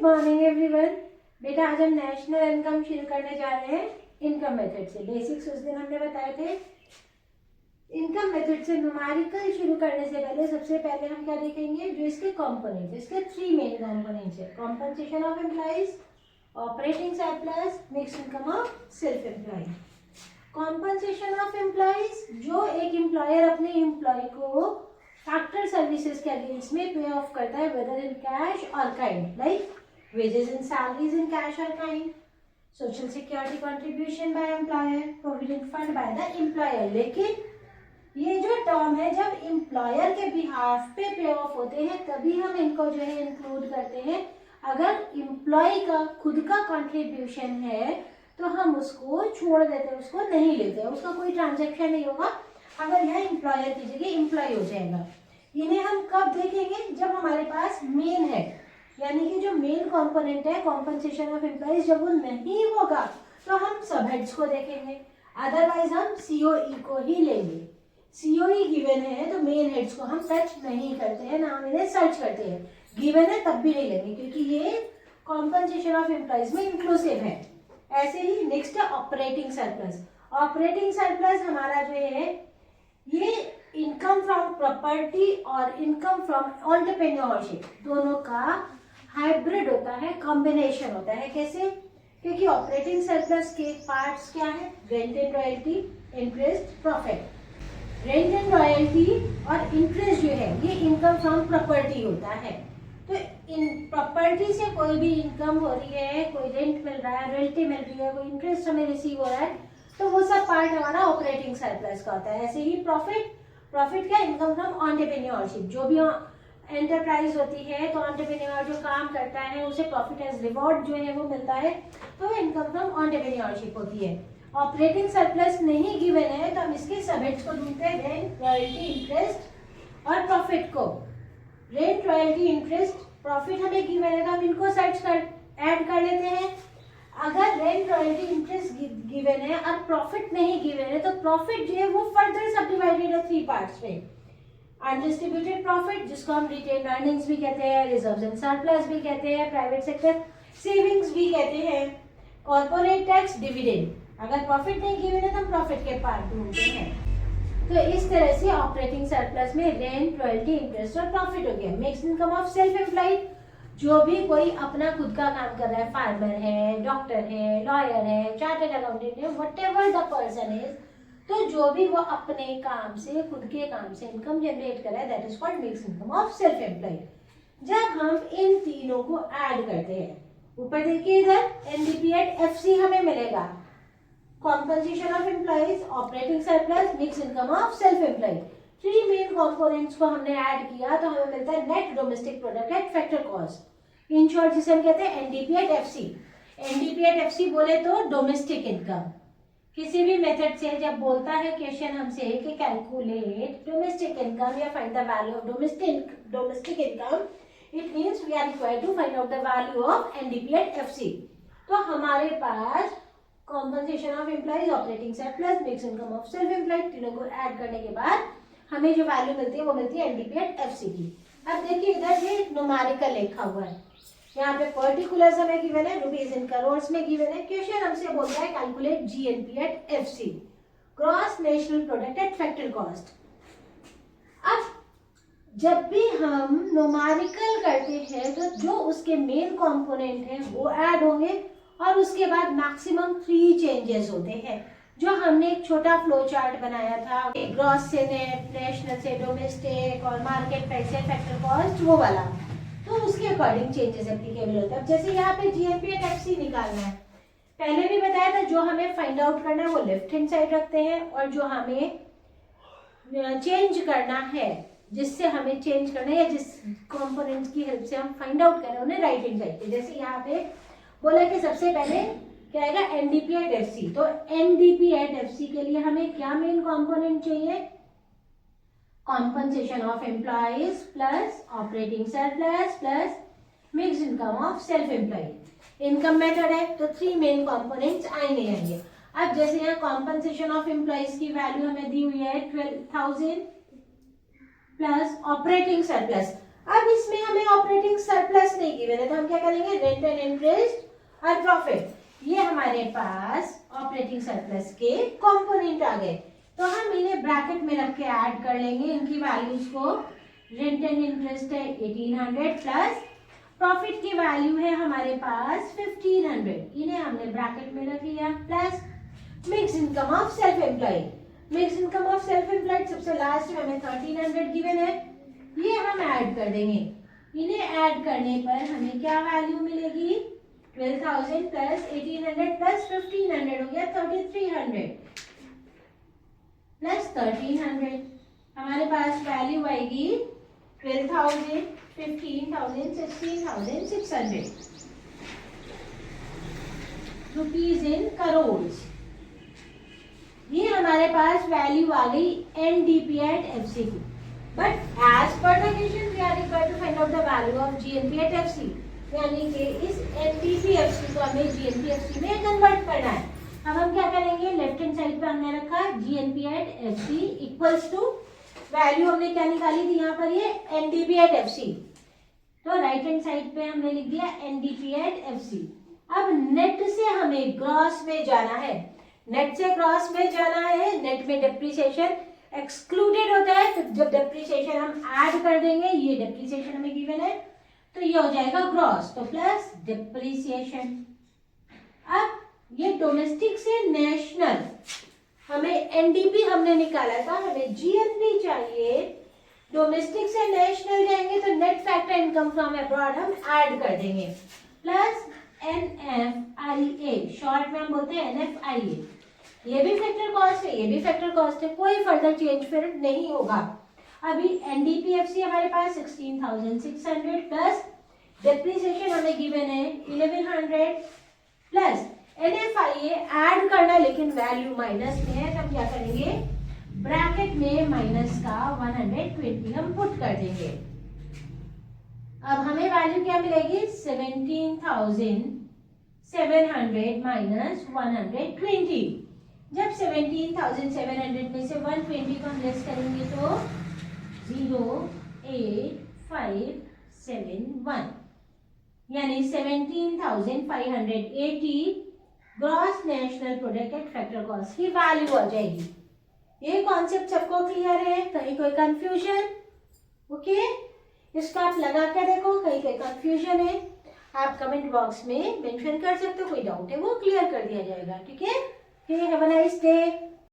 Good morning everyone. बेटा आज हम नेशनल इनकम शुरू करने जा रहे हैं इनकम मेथड से। बेसिक्स उस दिन हमने बताए थे। इनकम मेथड से न्यूमेरिकल शुरू करने से पहले सबसे पहले हम क्या देखेंगे, जो इसके कंपोनेंट्स, इसके थ्री मेन कंपोनेंट्स है। Compensation of employees, operating surplus, mix income of self employ. Compensation of employees, जो एक एम्प्लॉयर अपने एम्प्लॉय को फैक्टर सर्विसेज के अगेंस्ट में पे ऑफ करता है, वेदर इन कैश और kind, like wages and salaries in cash or kind, social security contribution by employer, provident fund by the employer। लेकिन ये जो टर्म है, जब एम्प्लॉयर के बिहाफ पे पे ऑफ होते हैं तभी हम इनको जो है इंक्लूड करते हैं। अगर एम्प्लॉय का खुद का कंट्रीब्यूशन है तो हम उसको छोड़ देते हैं, उसको नहीं लेते, उसका कोई ट्रांजेक्शन नहीं होगा। अगर यह एम्प्लॉयर की जगह एम्प्लॉय हो जाएगा। इन्हें हम कब देखेंगे, जब हमारे पास मेन है, यानी कि जो मेन कंपोनेंट है कॉम्पनसेशन ऑफ एम्प्लॉइज, जब वो नहीं होगा तो हम सब हेड्स को देखेंगे। अदरवाइज हम सीओई को ही लेंगे। सीओई गिवन है तो मेन हेड्स को हम टच नहीं करते हैं, ना हम इन्हें सर्च करते हैं। गिवन है तब भी नहीं लेंगे क्योंकि ये कॉम्पनसेशन ऑफ एम्प्लॉइज में इंक्लूसिव है। ऐसे ही नेक्स्ट है ऑपरेटिंग सरप्लस। ऑपरेटिंग सरप्लस हमारा जो है ये इनकम फ्रॉम प्रॉपर्टी और इनकम फ्रॉम एंटरप्रेन्योरशिप दोनों का हाइब्रिड होता है, कॉम्बिनेशन होता है। कैसे? क्योंकि ऑपरेटिंग सरप्लस के पार्ट्स क्या है, rent and royalty, interest, profit. Rent and royalty और इंटरेस्ट जो है ये इनकम फ्रॉम प्रॉपर्टी होता है। तो इन प्रॉपर्टी से कोई भी इनकम हो रही है, कोई रेंट मिल रहा है, रॉयल्टी मिल रही है, कोई इंटरेस्ट हमें रिसीव हो रहा है, तो वो सब पार्ट हमारा ऑपरेटिंग सरप्लस का होता है। ऐसे ही प्रॉफिट क्या, इनकम फ्रॉम एंटरप्रेन्योरशिप। जो भी एंटरप्राइज होती है तो एंटरप्रेन्योर जो काम करता है उसे प्रॉफिट एज रिवॉर्ड जो है वो मिलता है, तो वो इनकम फ्रॉम एंटरप्रेन्योरशिप होती है। ऑपरेटिंग सरप्लस नहीं गिवन है तो हम इसके सबहेड्स को ढूंढते हैं, रेंट, रॉयल्टी, इंटरेस्ट और प्रॉफिट को। रेंट, रॉयल्टी, इंटरेस्ट, प्रॉफिट हमें गिवन है तो हम इनको सर्च कर ऐड कर लेते हैं। अगर रेंट, रॉयल्टी, इंटरेस्ट गिवन है और प्रॉफिट नहीं गिवन है तो प्रॉफिट जो है वो फर्दर सब डिवाइडेड है थ्री पार्ट्स में। अनडिस्ट्रीब्यूटेड प्रॉफिट, जिसको हम रिटेन अर्निंग्स भी कहते हैं, रिजर्व्स एंड सरप्लस भी कहते हैं, प्राइवेट सेक्टर सेविंग्स भी कहते हैं, कॉर्पोरेट टैक्स, डिविडेंड। अगर प्रॉफिट नहीं गिवन है तो हम प्रॉफिट के पार्ट ढूंढते हैं। तो इस तरह से ऑपरेटिंग सरप्लस में रेंट, रॉयल्टी, इंटरेस्ट और प्रॉफिट हो गया। Mixed income of self employed, जो भी कोई अपना खुद का काम कर रहा है, फार्मर है, डॉक्टर है, लॉयर है, चार्टर्ड अकाउंटेंट है, व्हाटएवर द पर्सन इज, तो जो भी वो अपने काम से, खुद के काम से इनकम जनरेट कर रहा है, that is called mix income of self employed. जब हम इन तीनों को ऐड करते हैं, ऊपर देखिए इधर एनडीपी एट एफसी हमें मिलेगा, compensation of employees, operating surplus, mix income of self employed. Three main components को हमने ऐड किया तो हमें मिलता है net domestic product at factor cost. In short जिसे हम कहते हैं NDP at FC. NDP at FC बोले तो डोमेस्टिक इनकम। किसी भी मेथड से जब बोलता है क्वेश्चन हमसे कि कैलकुलेट डोमेस्टिक इनकम या find the value of domestic income, it means we are required to find out the value of NDP at FC. तो हमारे पास compensation of employees, operating surplus, mix income of self employed, तीनों को add करने के बाद हमें जो वैल्यू मिलती है वो मिलती है एनडीपी एट एफसी की। अब देखिए इधर ये न्यूमेरिकल लिखा हुआ है, यहाँ पे पर्टिकुलर्स हमें गिवन है, रुपीज इन करोड़ में गिवन है। क्वेश्चन हमसे बोलता है calculate GNP at FC, gross national product at factor cost. अब जब भी हम न्यूमेरिकल करते हैं तो जो उसके मेन कंपोनेंट है वो ऐड होंगे और उसके बाद मैक्सिमम 3 चेंजेस होते हैं। जो हमने एक छोटा फ्लो चार्ट बनाया था, ग्रॉस से नेट, नेशनल से डोमेस्टिक और मार्केट प्राइस से फैक्टर कॉस्ट, वो वाला, तो उसके अकॉर्डिंग चेंजेस एप्लीकेबल होता है। जैसे यहाँ पे जीएनपी एट एफसी निकालना है, पहले भी बताया था, जो हमें फाइंड आउट करना है वो लेफ्ट हैंड साइड रखते हैं और जो हमें चेंज करना है, जिससे हमें चेंज करना है या जिस कंपोनेंट की हेल्प से हम फाइंड आउट कर रहे हैं उन्हें राइट हैंड साइड पे। जैसे यहाँ पे बोला कि सबसे पहले क्या आएगा, एनडीपी एट एफसी। तो एनडीपी एट एफसी के लिए हमें क्या मेन कंपोनेंट चाहिए, compensation of employees plus operating surplus plus mixed income of self employed. Income method है तो 3 मेन कंपोनेंट्स आएंगे। अब जैसे यहाँ कॉम्पनसेशन ऑफ एम्प्लॉइज की वैल्यू हमें दी हुई है 12,000 प्लस ऑपरेटिंग सरप्लस। अब इसमें हमें ऑपरेटिंग सरप्लस नहीं गिवन है, तो हम क्या करेंगे, रेंट एंड इंटरेस्ट और प्रॉफिट, ये हमारे पास ऑपरेटिंग सरप्लस के कंपोनेंट आ गए। तो हम इन्हें ब्रैकेट में रख के ऐड कर लेंगे इनकी वैल्यूज को। रेंट एंड इंटरेस्ट है 1800 प्लस प्रॉफिट की वैल्यू है हमारे पास 1500, इन्हें हमने ब्रैकेट में रख लिया, plus mix income of self employed. Mix income of self employed सबसे लास्ट में हमें 1300 गिवन है, ये हम ऐड कर देंगे। इन्हें ऐड करने पर हमें क्या वैल्यू मिलेगी, 12,000 प्लस 1800 प्लस 1500 हो गया 3300 प्लस 1300, हमारे पास वैल्यू आएगी 12,000, 15,000, 16,600 रुपीज इन करोड़। ये हमारे पास वैल्यू आ गई एनडीपी एट एफसी की। But as per the question we are required to find out the value of GNP at FC, यानी कि इस एनडीपी एफसी को हमें जीएनपी एफसी में कन्वर्ट करना है। अब हम क्या करेंगे, लेफ्ट हैंड साइड पे हमने रखा GNP at FC equals to value हमने क्या निकाली थी यहाँ पर, ये एनडीपी एट एफसी, तो राइट हैंड साइड पे हमने लिख दिया एनडीपी एट एफसी। अब नेट से हमें ग्रॉस में जाना है, नेट से ग्रॉस में जाना है, नेट में डेप्रिसिएशन एक्सक्लूडेड होता है, तो जब डेप्रिसिएशन हम ऐड कर देंगे, ये डेप्रिसिएशन हमें गिवन है तो ये हो जाएगा ग्रॉस, तो प्लस डेप्रिसिएशन। अब ये डोमेस्टिक से नेशनल, हमें एनडीपी हमने निकाला था, हमें जीएनपी चाहिए, डोमेस्टिक से नेशनल जाएंगे तो net factor income from abroad हम ऐड कर देंगे, प्लस एनएफआईए, शॉर्ट में हम बोलते हैं एनएफआईए, ये भी फैक्टर कॉस्ट है, ये भी फैक्टर कॉस्ट है, कोई फर्दर चेंज फिर नहीं होगा। अभी एनडीपीएफसी हमारे पास 16,600 प्लस डेप्रिसिएशन हमें गिवन है 1100 प्लस एनएफआईए ऐड करना, लेकिन वैल्यू माइनस में है, तो हम क्या करेंगे, ब्रैकेट में माइनस का 120 हम पुट कर देंगे। अब हमें वैल्यू क्या मिलेगी, 17,700 माइनस 120। जब 17,700 में से 120 को हम लेस करेंगे तो 08571, यानी 17,580 gross national product at factor cost की वैल्यू आ जाएगी। ये कॉन्सेप्ट सबको क्लियर है, कहीं कोई कंफ्यूजन? ओके, इसको आप लगा कर देखो, कहीं कोई कंफ्यूजन है आप कमेंट बॉक्स में मेंशन कर सकते हो, कोई डाउट है वो क्लियर कर दिया जाएगा, ठीक है? Have a nice day.